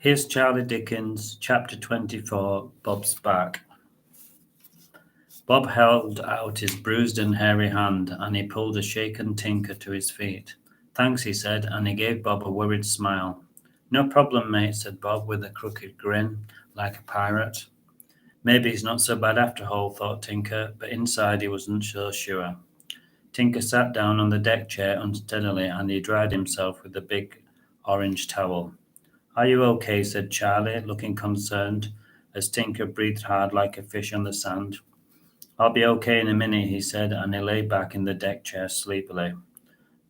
Here's Charlie Dickens, Chapter 24, Bob's Back. Bob held out his bruised and hairy hand, and he pulled a shaken Tinker to his feet. Thanks, he said, and he gave Bob a worried smile. No problem, mate, said Bob with a crooked grin, like a pirate. Maybe he's not so bad after all, thought Tinker, but inside he wasn't so sure. Tinker sat down on the deck chair unsteadily, and he dried himself with a big orange towel. Are you okay? Said Charlie, looking concerned, as Tinker breathed hard like a fish on the sand. I'll be okay in a minute, he said, and he lay back in the deck chair sleepily.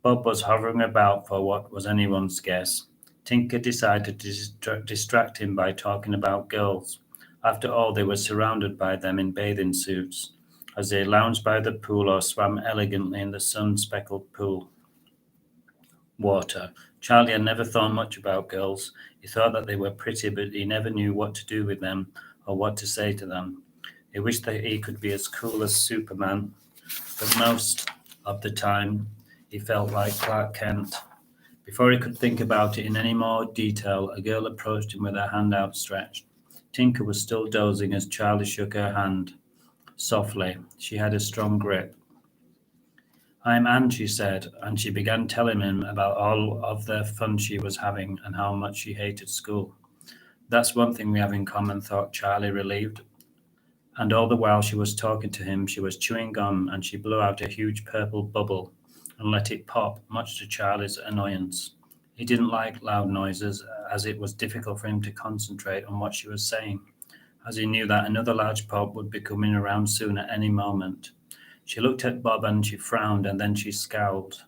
Bob was hovering about for what was anyone's guess. Tinker decided to distract him by talking about girls. After all, they were surrounded by them in bathing suits, as they lounged by the pool or swam elegantly in the sun-speckled pool water. Charlie had never thought much about girls. He thought that they were pretty, but he never knew what to do with them or what to say to them. He wished that he could be as cool as Superman, but most of the time he felt like Clark Kent. Before he could think about it in any more detail, a girl approached him with her hand outstretched. Tinker was still dozing as Charlie shook her hand. Softly, she had a strong grip. I'm Anne, she said, and she began telling him about all of the fun she was having and how much she hated school. That's one thing we have in common, thought Charlie, relieved. And all the while she was talking to him, she was chewing gum, and she blew out a huge purple bubble and let it pop, much to Charlie's annoyance. He didn't like loud noises, as it was difficult for him to concentrate on what she was saying, as he knew that another large pop would be coming around soon at any moment. She looked at Bob and she frowned, and then she scowled.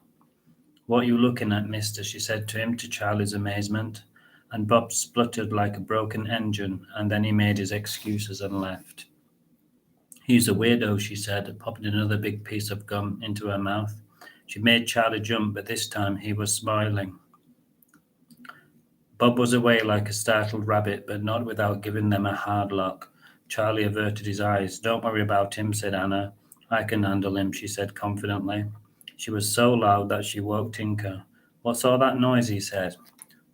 What are you looking at, mister? She said to him, to Charlie's amazement, and Bob spluttered like a broken engine, and then he made his excuses and left. He's a weirdo, she said, popping another big piece of gum into her mouth. She made Charlie jump, but this time he was smiling. Bob was away like a startled rabbit, but not without giving them a hard look. Charlie averted his eyes. Don't worry about him, said Anna. I can handle him, she said confidently. She was so loud that she woke Tinker. What's all that noise? He said.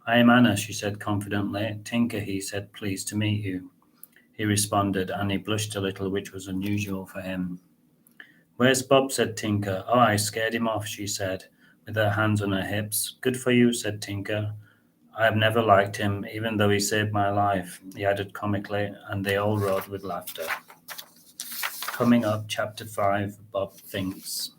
I am Anna, she said confidently. Tinker, he said, pleased to meet you. He responded, and he blushed a little, which was unusual for him. Where's Bob? Said Tinker. Oh, I scared him off, she said, with her hands on her hips. Good for you, said Tinker. I have never liked him, even though he saved my life, he added comically, and they all roared with laughter. Coming up, Chapter 5, Bob Thinks.